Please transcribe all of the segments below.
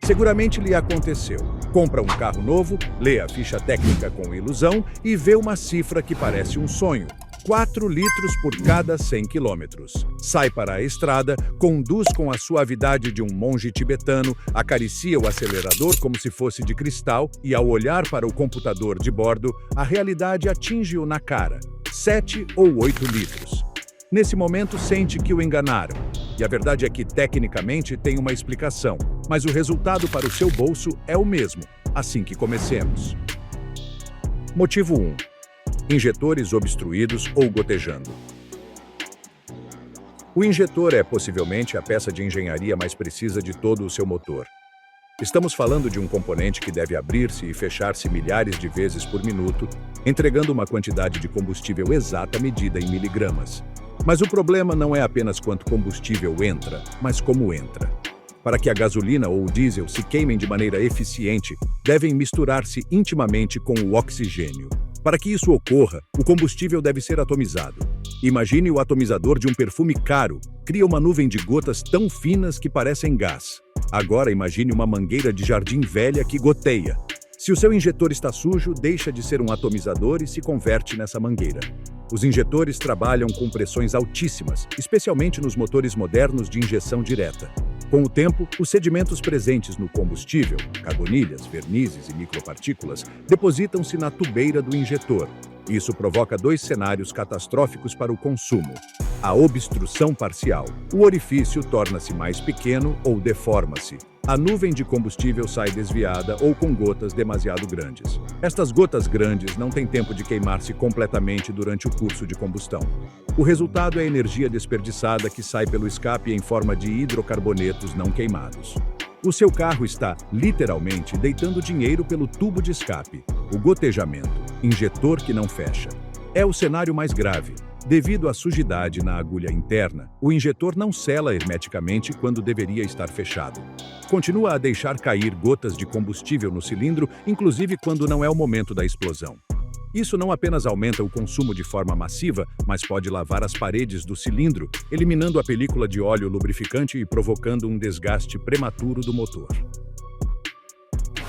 Seguramente lhe aconteceu. Compra um carro novo, lê a ficha técnica com ilusão e vê uma cifra que parece um sonho. 4 litros por cada 100 quilômetros. Sai para a estrada, conduz com a suavidade de um monge tibetano, acaricia o acelerador como se fosse de cristal e, ao olhar para o computador de bordo, a realidade atinge-o na cara. 7 ou 8 litros. Nesse momento, sente que o enganaram. E a verdade é que, tecnicamente, tem uma explicação, mas o resultado para o seu bolso é o mesmo. Assim que comecemos. Motivo 1. Injetores obstruídos ou gotejando. O injetor é possivelmente a peça de engenharia mais precisa de todo o seu motor. Estamos falando de um componente que deve abrir-se e fechar-se milhares de vezes por minuto, entregando uma quantidade de combustível exata medida em miligramas. Mas o problema não é apenas quanto combustível entra, mas como entra. Para que a gasolina ou o diesel se queimem de maneira eficiente, devem misturar-se intimamente com o oxigênio. Para que isso ocorra, o combustível deve ser atomizado. Imagine o atomizador de um perfume caro. Cria uma nuvem de gotas tão finas que parecem gás. Agora imagine uma mangueira de jardim velha que goteia. Se o seu injetor está sujo, deixa de ser um atomizador e se converte nessa mangueira. Os injetores trabalham com pressões altíssimas, especialmente nos motores modernos de injeção direta. Com o tempo, os sedimentos presentes no combustível, carbonilhas, vernizes e micropartículas, depositam-se na tubeira do injetor. Isso provoca 2 cenários catastróficos para o consumo. A obstrução parcial. O orifício torna-se mais pequeno ou deforma-se. A nuvem de combustível sai desviada ou com gotas demasiado grandes. Estas gotas grandes não têm tempo de queimar-se completamente durante o curso de combustão. O resultado é energia desperdiçada que sai pelo escape em forma de hidrocarbonetos não queimados. O seu carro está, literalmente, deitando dinheiro pelo tubo de escape. O gotejamento, injetor que não fecha. É o cenário mais grave. Devido à sujidade na agulha interna, o injetor não sela hermeticamente quando deveria estar fechado. Continua a deixar cair gotas de combustível no cilindro, inclusive quando não é o momento da explosão. Isso não apenas aumenta o consumo de forma massiva, mas pode lavar as paredes do cilindro, eliminando a película de óleo lubrificante e provocando um desgaste prematuro do motor.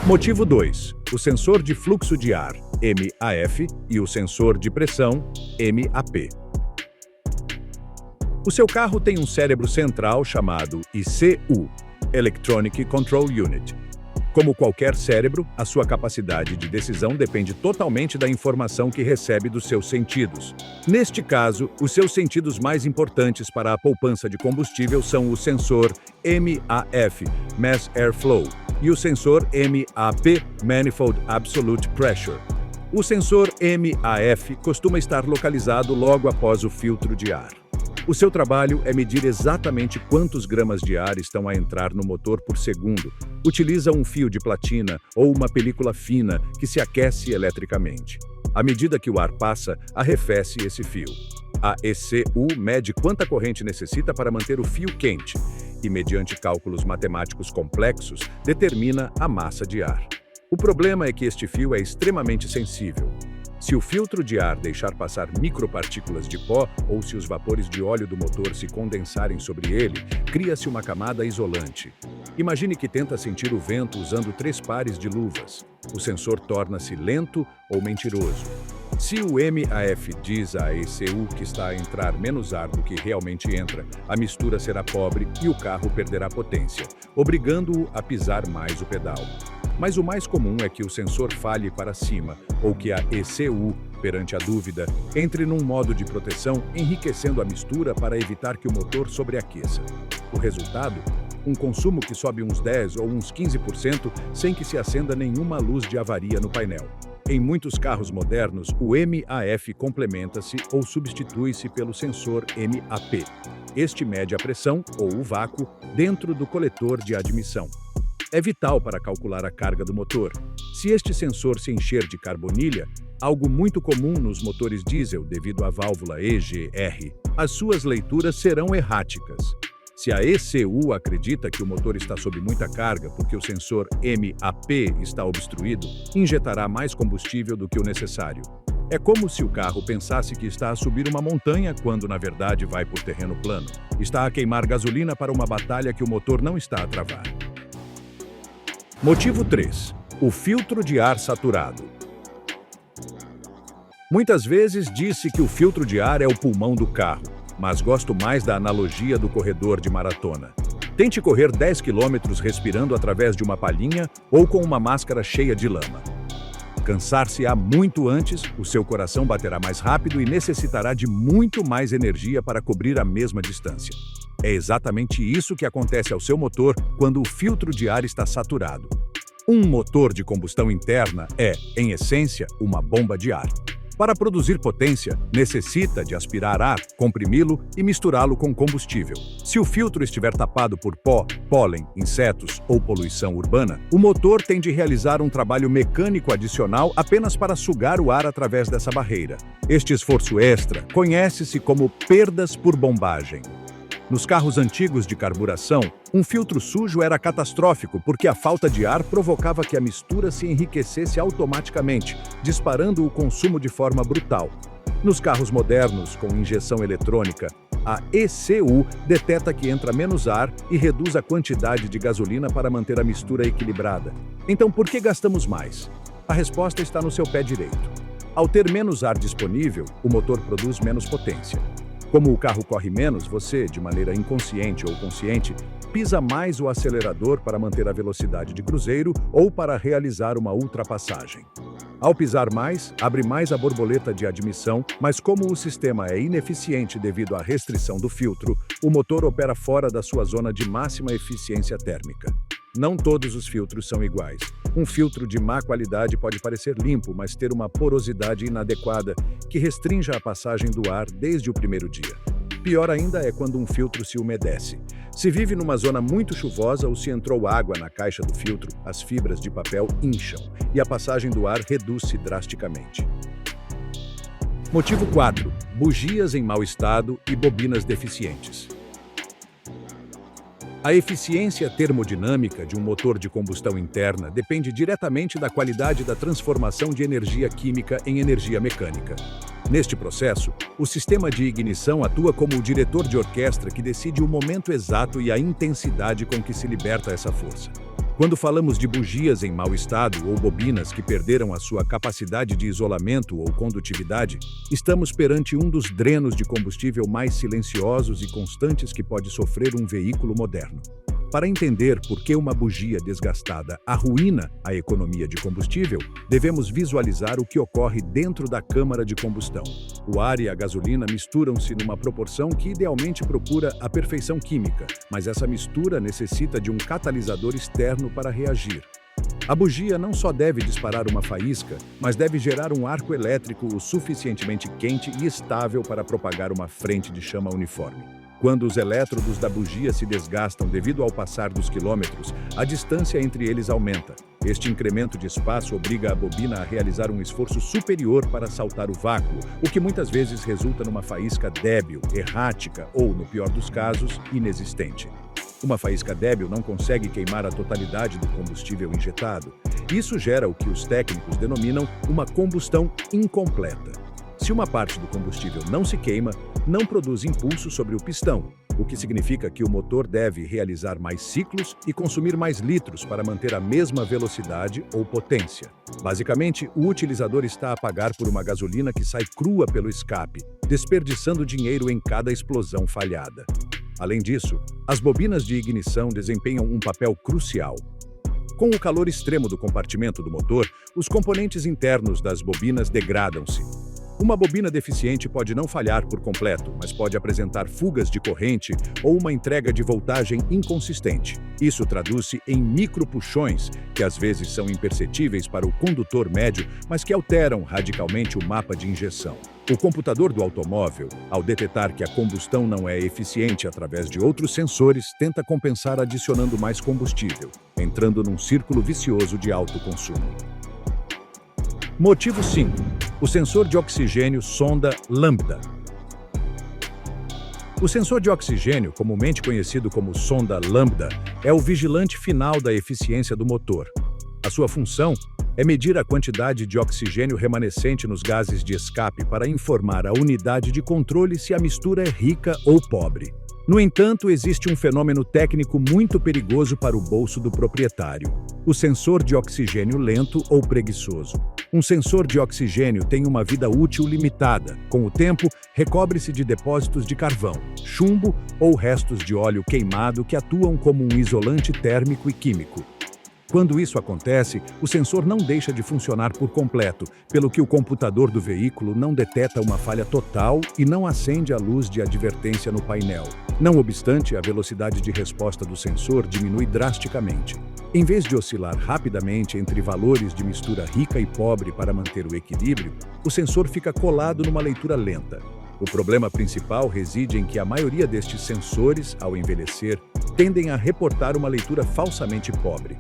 Motivo 2. O sensor de fluxo de ar, MAF, e o sensor de pressão, MAP. O seu carro tem um cérebro central chamado ECU, Electronic Control Unit. Como qualquer cérebro, a sua capacidade de decisão depende totalmente da informação que recebe dos seus sentidos. Neste caso, os seus sentidos mais importantes para a poupança de combustível são o sensor MAF, Mass Airflow, e o sensor MAP, Manifold Absolute Pressure. O sensor MAF costuma estar localizado logo após o filtro de ar. O seu trabalho é medir exatamente quantos gramas de ar estão a entrar no motor por segundo. Utiliza um fio de platina ou uma película fina que se aquece eletricamente. À medida que o ar passa, arrefece esse fio. A ECU mede quanta corrente necessita para manter o fio quente e, mediante cálculos matemáticos complexos, determina a massa de ar. O problema é que este fio é extremamente sensível. Se o filtro de ar deixar passar micropartículas de pó ou se os vapores de óleo do motor se condensarem sobre ele, cria-se uma camada isolante. Imagine que tenta sentir o vento usando 3 pares de luvas. O sensor torna-se lento ou mentiroso. Se o MAF diz à ECU que está a entrar menos ar do que realmente entra, a mistura será pobre e o carro perderá potência, obrigando-o a pisar mais o pedal. Mas o mais comum é que o sensor falhe para cima, ou que a ECU, perante a dúvida, entre num modo de proteção, enriquecendo a mistura para evitar que o motor sobreaqueça. O resultado? Um consumo que sobe uns 10 ou uns 15% sem que se acenda nenhuma luz de avaria no painel. Em muitos carros modernos, o MAF complementa-se ou substitui-se pelo sensor MAP. Este mede a pressão, ou o vácuo, dentro do coletor de admissão. É vital para calcular a carga do motor. Se este sensor se encher de carbonilha, algo muito comum nos motores diesel devido à válvula EGR, as suas leituras serão erráticas. Se a ECU acredita que o motor está sob muita carga porque o sensor MAP está obstruído, injetará mais combustível do que o necessário. É como se o carro pensasse que está a subir uma montanha quando, na verdade, vai por terreno plano. Está a queimar gasolina para uma batalha que o motor não está a travar. Motivo 3. O filtro de ar saturado. Muitas vezes disse que o filtro de ar é o pulmão do carro, mas gosto mais da analogia do corredor de maratona. Tente correr 10 quilômetros respirando através de uma palhinha ou com uma máscara cheia de lama. Cansar-se-á muito antes, o seu coração baterá mais rápido e necessitará de muito mais energia para cobrir a mesma distância. É exatamente isso que acontece ao seu motor quando o filtro de ar está saturado. Um motor de combustão interna é, em essência, uma bomba de ar. Para produzir potência, necessita de aspirar ar, comprimi-lo e misturá-lo com combustível. Se o filtro estiver tapado por pó, pólen, insetos ou poluição urbana, o motor tem de realizar um trabalho mecânico adicional apenas para sugar o ar através dessa barreira. Este esforço extra conhece-se como perdas por bombagem. Nos carros antigos de carburação, um filtro sujo era catastrófico porque a falta de ar provocava que a mistura se enriquecesse automaticamente, disparando o consumo de forma brutal. Nos carros modernos com injeção eletrônica, a ECU detecta que entra menos ar e reduz a quantidade de gasolina para manter a mistura equilibrada. Então, por que gastamos mais? A resposta está no seu pé direito. Ao ter menos ar disponível, o motor produz menos potência. Como o carro corre menos, você, de maneira inconsciente ou consciente, pisa mais o acelerador para manter a velocidade de cruzeiro ou para realizar uma ultrapassagem. Ao pisar mais, abre mais a borboleta de admissão, mas como o sistema é ineficiente devido à restrição do filtro, o motor opera fora da sua zona de máxima eficiência térmica. Não todos os filtros são iguais. Um filtro de má qualidade pode parecer limpo, mas ter uma porosidade inadequada que restrinja a passagem do ar desde o primeiro dia. Pior ainda é quando um filtro se umedece. Se vive numa zona muito chuvosa ou se entrou água na caixa do filtro, as fibras de papel incham e a passagem do ar reduz-se drasticamente. Motivo 4. Bugias em mau estado e bobinas deficientes. A eficiência termodinâmica de um motor de combustão interna depende diretamente da qualidade da transformação de energia química em energia mecânica. Neste processo, o sistema de ignição atua como o diretor de orquestra que decide o momento exato e a intensidade com que se liberta essa força. Quando falamos de bugias em mau estado ou bobinas que perderam a sua capacidade de isolamento ou condutividade, estamos perante um dos drenos de combustível mais silenciosos e constantes que pode sofrer um veículo moderno. Para entender por que uma bugia desgastada arruína a economia de combustível, devemos visualizar o que ocorre dentro da câmara de combustão. O ar e a gasolina misturam-se numa proporção que idealmente procura a perfeição química, mas essa mistura necessita de um catalisador externo para reagir. A bugia não só deve disparar uma faísca, mas deve gerar um arco elétrico o suficientemente quente e estável para propagar uma frente de chama uniforme. Quando os elétrodos da bugia se desgastam devido ao passar dos quilômetros, a distância entre eles aumenta. Este incremento de espaço obriga a bobina a realizar um esforço superior para saltar o vácuo, o que muitas vezes resulta numa faísca débil, errática ou, no pior dos casos, inexistente. Uma faísca débil não consegue queimar a totalidade do combustível injetado. Isso gera o que os técnicos denominam uma combustão incompleta. Se uma parte do combustível não se queima, não produz impulso sobre o pistão, o que significa que o motor deve realizar mais ciclos e consumir mais litros para manter a mesma velocidade ou potência. Basicamente, o utilizador está a pagar por uma gasolina que sai crua pelo escape, desperdiçando dinheiro em cada explosão falhada. Além disso, as bobinas de ignição desempenham um papel crucial. Com o calor extremo do compartimento do motor, os componentes internos das bobinas degradam-se. Uma bobina deficiente pode não falhar por completo, mas pode apresentar fugas de corrente ou uma entrega de voltagem inconsistente. Isso traduz-se em micropuxões, que às vezes são imperceptíveis para o condutor médio, mas que alteram radicalmente o mapa de injeção. O computador do automóvel, ao detectar que a combustão não é eficiente através de outros sensores, tenta compensar adicionando mais combustível, entrando num círculo vicioso de alto consumo. Motivo 5. O sensor de oxigênio sonda Lambda. O sensor de oxigênio, comumente conhecido como sonda Lambda, é o vigilante final da eficiência do motor. A sua função é medir a quantidade de oxigênio remanescente nos gases de escape para informar a unidade de controle se a mistura é rica ou pobre. No entanto, existe um fenômeno técnico muito perigoso para o bolso do proprietário: o sensor de oxigênio lento ou preguiçoso. Um sensor de oxigênio tem uma vida útil limitada. Com o tempo, recobre-se de depósitos de carvão, chumbo ou restos de óleo queimado que atuam como um isolante térmico e químico. Quando isso acontece, o sensor não deixa de funcionar por completo, pelo que o computador do veículo não detecta uma falha total e não acende a luz de advertência no painel. Não obstante, a velocidade de resposta do sensor diminui drasticamente. Em vez de oscilar rapidamente entre valores de mistura rica e pobre para manter o equilíbrio, o sensor fica colado numa leitura lenta. O problema principal reside em que a maioria destes sensores, ao envelhecer, tendem a reportar uma leitura falsamente pobre.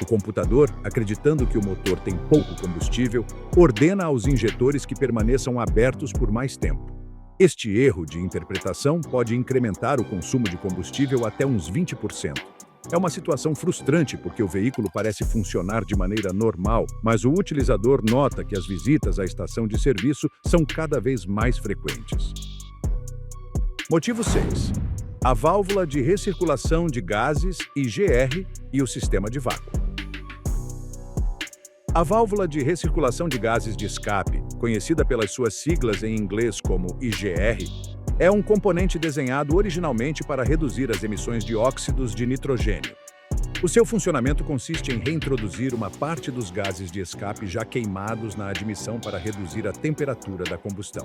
O computador, acreditando que o motor tem pouco combustível, ordena aos injetores que permaneçam abertos por mais tempo. Este erro de interpretação pode incrementar o consumo de combustível até uns 20%. É uma situação frustrante porque o veículo parece funcionar de maneira normal, mas o utilizador nota que as visitas à estação de serviço são cada vez mais frequentes. Motivo 6. A válvula de recirculação de gases, IGR, e o sistema de vácuo. A válvula de recirculação de gases de escape, conhecida pelas suas siglas em inglês como IGR, é um componente desenhado originalmente para reduzir as emissões de óxidos de nitrogênio. O seu funcionamento consiste em reintroduzir uma parte dos gases de escape já queimados na admissão para reduzir a temperatura da combustão.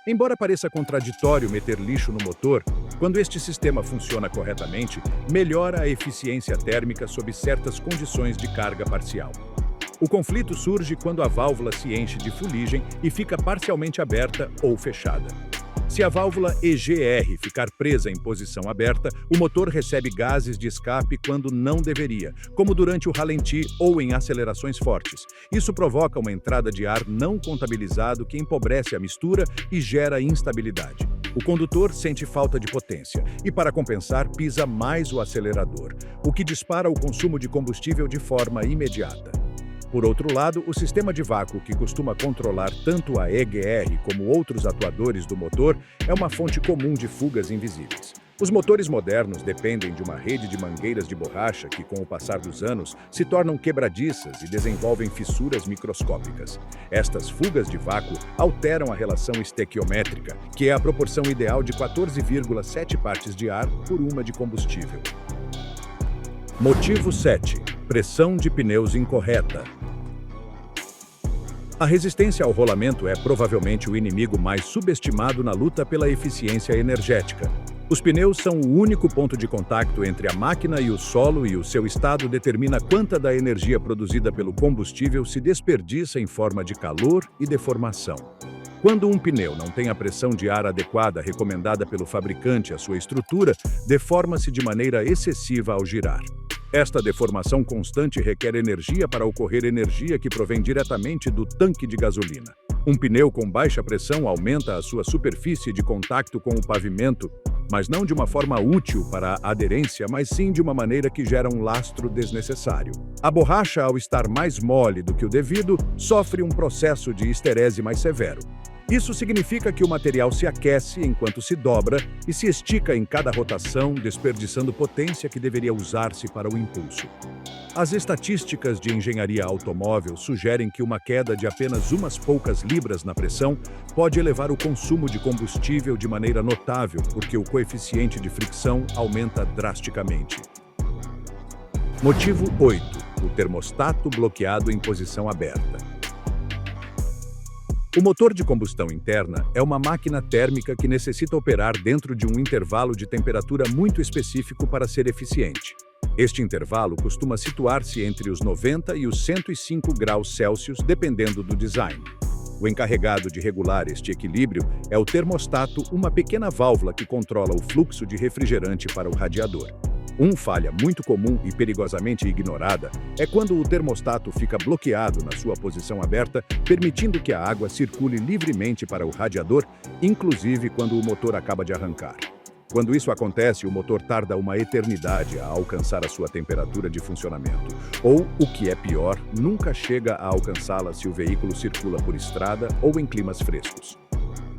Embora pareça contraditório meter lixo no motor, quando este sistema funciona corretamente, melhora a eficiência térmica sob certas condições de carga parcial. O conflito surge quando a válvula se enche de fuligem e fica parcialmente aberta ou fechada. Se a válvula EGR ficar presa em posição aberta, o motor recebe gases de escape quando não deveria, como durante o ralenti ou em acelerações fortes. Isso provoca uma entrada de ar não contabilizado que empobrece a mistura e gera instabilidade. O condutor sente falta de potência e, para compensar, pisa mais o acelerador, o que dispara o consumo de combustível de forma imediata. Por outro lado, o sistema de vácuo, que costuma controlar tanto a EGR como outros atuadores do motor, é uma fonte comum de fugas invisíveis. Os motores modernos dependem de uma rede de mangueiras de borracha que, com o passar dos anos, se tornam quebradiças e desenvolvem fissuras microscópicas. Estas fugas de vácuo alteram a relação estequiométrica, que é a proporção ideal de 14,7 partes de ar por uma de combustível. Motivo 7. Pressão de pneus incorreta. A resistência ao rolamento é provavelmente o inimigo mais subestimado na luta pela eficiência energética. Os pneus são o único ponto de contato entre a máquina e o solo e o seu estado determina quanta da energia produzida pelo combustível se desperdiça em forma de calor e deformação. Quando um pneu não tem a pressão de ar adequada recomendada pelo fabricante à sua estrutura, deforma-se de maneira excessiva ao girar. Esta deformação constante requer energia para ocorrer energia que provém diretamente do tanque de gasolina. Um pneu com baixa pressão aumenta a sua superfície de contato com o pavimento, mas não de uma forma útil para a aderência, mas sim de uma maneira que gera um lastro desnecessário. A borracha, ao estar mais mole do que o devido, sofre um processo de esterese mais severo. Isso significa que o material se aquece enquanto se dobra e se estica em cada rotação, desperdiçando potência que deveria usar-se para o impulso. As estatísticas de engenharia automóvel sugerem que uma queda de apenas umas poucas libras na pressão pode elevar o consumo de combustível de maneira notável, porque o coeficiente de fricção aumenta drasticamente. Motivo 8. O termostato bloqueado em posição aberta. O motor de combustão interna é uma máquina térmica que necessita operar dentro de um intervalo de temperatura muito específico para ser eficiente. Este intervalo costuma situar-se entre os 90 e os 105 graus Celsius, dependendo do design. O encarregado de regular este equilíbrio é o termostato, uma pequena válvula que controla o fluxo de refrigerante para o radiador. Uma falha muito comum e perigosamente ignorada é quando o termostato fica bloqueado na sua posição aberta, permitindo que a água circule livremente para o radiador, inclusive quando o motor acaba de arrancar. Quando isso acontece, o motor tarda uma eternidade a alcançar a sua temperatura de funcionamento, ou, o que é pior, nunca chega a alcançá-la se o veículo circula por estrada ou em climas frescos.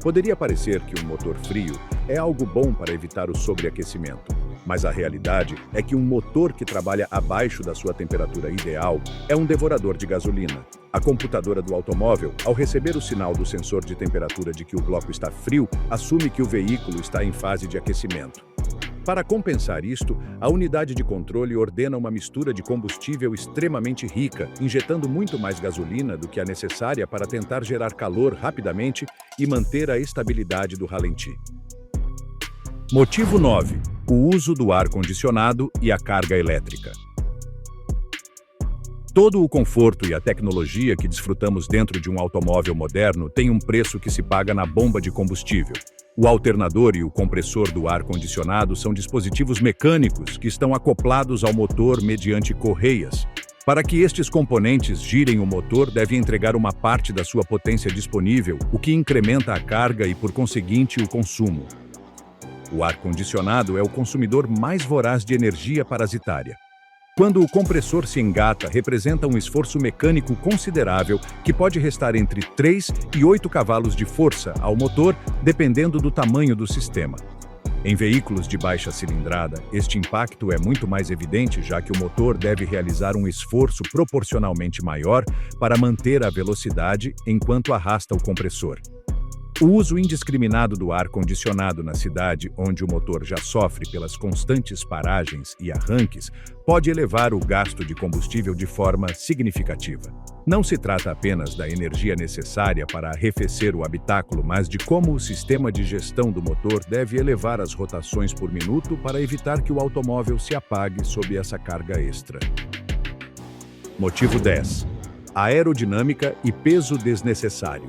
Poderia parecer que um motor frio é algo bom para evitar o sobreaquecimento, mas a realidade é que um motor que trabalha abaixo da sua temperatura ideal é um devorador de gasolina. A computadora do automóvel, ao receber o sinal do sensor de temperatura de que o bloco está frio, assume que o veículo está em fase de aquecimento. Para compensar isto, a unidade de controle ordena uma mistura de combustível extremamente rica, injetando muito mais gasolina do que a necessária para tentar gerar calor rapidamente e manter a estabilidade do ralenti. Motivo 9. O uso do ar-condicionado e a carga elétrica. Todo o conforto e a tecnologia que desfrutamos dentro de um automóvel moderno tem um preço que se paga na bomba de combustível. O alternador e o compressor do ar-condicionado são dispositivos mecânicos que estão acoplados ao motor mediante correias. Para que estes componentes girem o motor, deve entregar uma parte da sua potência disponível, o que incrementa a carga e, por conseguinte, o consumo. O ar-condicionado é o consumidor mais voraz de energia parasitária. Quando o compressor se engata, representa um esforço mecânico considerável que pode restar entre 3 e 8 cavalos de força ao motor, dependendo do tamanho do sistema. Em veículos de baixa cilindrada, este impacto é muito mais evidente, já que o motor deve realizar um esforço proporcionalmente maior para manter a velocidade enquanto arrasta o compressor. O uso indiscriminado do ar-condicionado na cidade, onde o motor já sofre pelas constantes paragens e arranques, pode elevar o gasto de combustível de forma significativa. Não se trata apenas da energia necessária para arrefecer o habitáculo, mas de como o sistema de gestão do motor deve elevar as rotações por minuto para evitar que o automóvel se apague sob essa carga extra. Motivo 10. Aerodinâmica e peso desnecessário.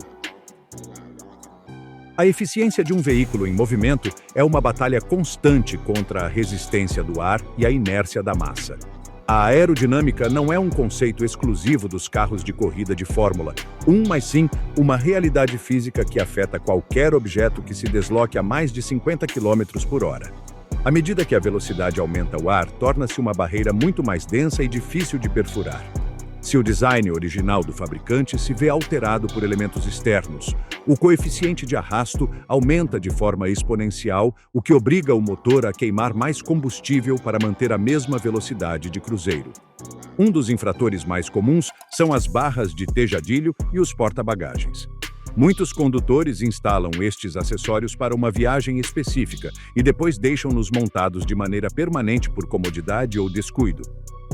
A eficiência de um veículo em movimento é uma batalha constante contra a resistência do ar e a inércia da massa. A aerodinâmica não é um conceito exclusivo dos carros de corrida de Fórmula 1, mas sim uma realidade física que afeta qualquer objeto que se desloque a mais de 50 km por hora. À medida que a velocidade aumenta, o ar torna-se uma barreira muito mais densa e difícil de perfurar. Se o design original do fabricante se vê alterado por elementos externos, o coeficiente de arrasto aumenta de forma exponencial, o que obriga o motor a queimar mais combustível para manter a mesma velocidade de cruzeiro. Um dos infratores mais comuns são as barras de tejadilho e os porta-bagagens. Muitos condutores instalam estes acessórios para uma viagem específica e depois deixam-nos montados de maneira permanente por comodidade ou descuido.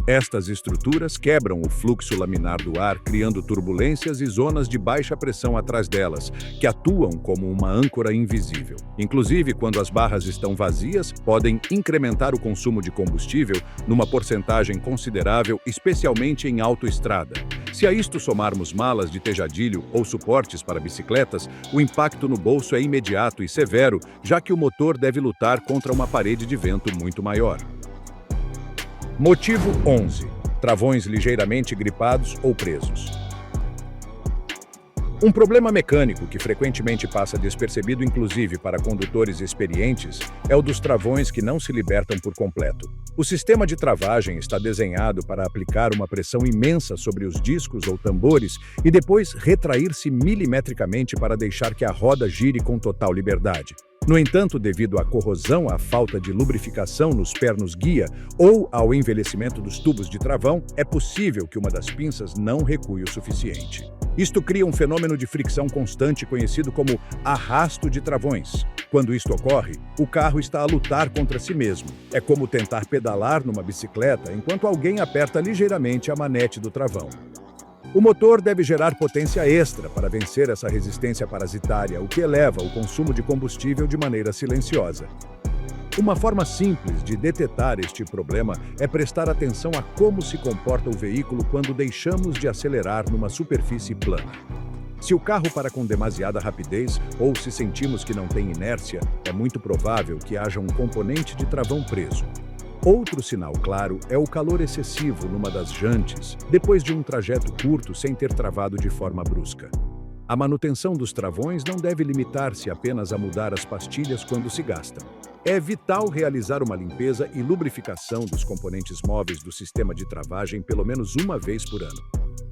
Estas estruturas quebram o fluxo laminar do ar, criando turbulências e zonas de baixa pressão atrás delas, que atuam como uma âncora invisível. Inclusive, quando as barras estão vazias, podem incrementar o consumo de combustível numa porcentagem considerável, especialmente em autoestrada. Se a isto somarmos malas de tejadilho ou suportes para bicicletas, o impacto no bolso é imediato e severo, já que o motor deve lutar contra uma parede de vento muito maior. Motivo 11. Travões ligeiramente gripados ou presos. Um problema mecânico que frequentemente passa despercebido, inclusive para condutores experientes, é o dos travões que não se libertam por completo. O sistema de travagem está desenhado para aplicar uma pressão imensa sobre os discos ou tambores e depois retrair-se milimetricamente para deixar que a roda gire com total liberdade. No entanto, devido à corrosão, à falta de lubrificação nos pernos guia ou ao envelhecimento dos tubos de travão, é possível que uma das pinças não recue o suficiente. Isto cria um fenômeno de fricção constante conhecido como arrasto de travões. Quando isto ocorre, o carro está a lutar contra si mesmo. É como tentar pedalar numa bicicleta enquanto alguém aperta ligeiramente a manete do travão. O motor deve gerar potência extra para vencer essa resistência parasitária, o que eleva o consumo de combustível de maneira silenciosa. Uma forma simples de detetar este problema é prestar atenção a como se comporta o veículo quando deixamos de acelerar numa superfície plana. Se o carro para com demasiada rapidez ou se sentimos que não tem inércia, é muito provável que haja um componente de travão preso. Outro sinal claro é o calor excessivo numa das jantes, depois de um trajeto curto sem ter travado de forma brusca. A manutenção dos travões não deve limitar-se apenas a mudar as pastilhas quando se gastam. É vital realizar uma limpeza e lubrificação dos componentes móveis do sistema de travagem pelo menos uma vez por ano.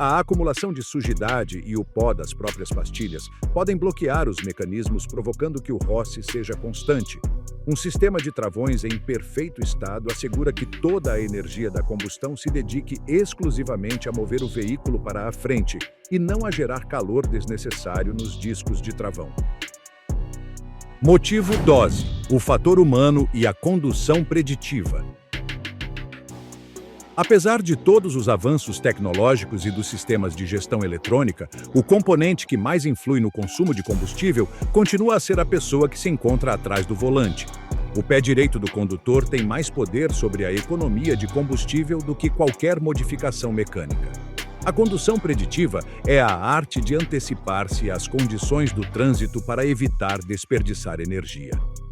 A acumulação de sujidade e o pó das próprias pastilhas podem bloquear os mecanismos, provocando que o roce seja constante. Um sistema de travões em perfeito estado assegura que toda a energia da combustão se dedique exclusivamente a mover o veículo para a frente e não a gerar calor desnecessário nos discos de travão. Motivo dose: o fator humano e a condução preditiva. Apesar de todos os avanços tecnológicos e dos sistemas de gestão eletrônica, o componente que mais influi no consumo de combustível continua a ser a pessoa que se encontra atrás do volante. O pé direito do condutor tem mais poder sobre a economia de combustível do que qualquer modificação mecânica. A condução preditiva é a arte de antecipar-se às condições do trânsito para evitar desperdiçar energia.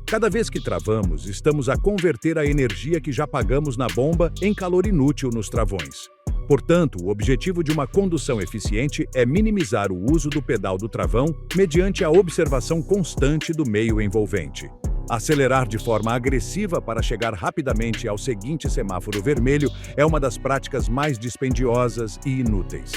Cada vez que travamos, estamos a converter a energia que já pagamos na bomba em calor inútil nos travões. Portanto, o objetivo de uma condução eficiente é minimizar o uso do pedal do travão mediante a observação constante do meio envolvente. Acelerar de forma agressiva para chegar rapidamente ao seguinte semáforo vermelho é uma das práticas mais dispendiosas e inúteis.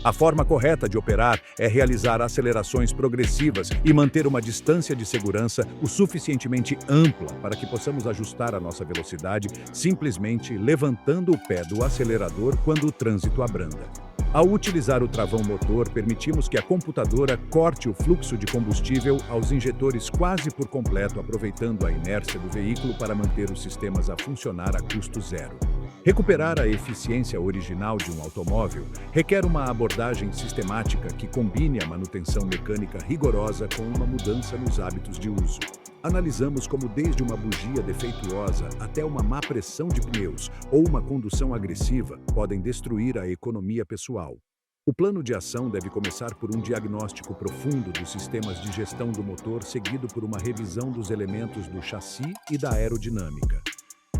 A forma correta de operar é realizar acelerações progressivas e manter uma distância de segurança o suficientemente ampla para que possamos ajustar a nossa velocidade simplesmente levantando o pé do acelerador quando o trânsito abranda. Ao utilizar o travão motor, permitimos que a computadora corte o fluxo de combustível aos injetores quase por completo, aproveitando a inércia do veículo para manter os sistemas a funcionar a custo zero. Recuperar a eficiência original de um automóvel requer uma abordagem sistemática que combine a manutenção mecânica rigorosa com uma mudança nos hábitos de uso. Analisamos como desde uma bugia defeituosa até uma má pressão de pneus ou uma condução agressiva podem destruir a economia pessoal. O plano de ação deve começar por um diagnóstico profundo dos sistemas de gestão do motor, seguido por uma revisão dos elementos do chassi e da aerodinâmica.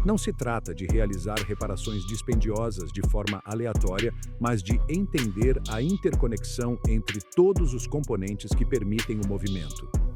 Não se trata de realizar reparações dispendiosas de forma aleatória, mas de entender a interconexão entre todos os componentes que permitem o movimento.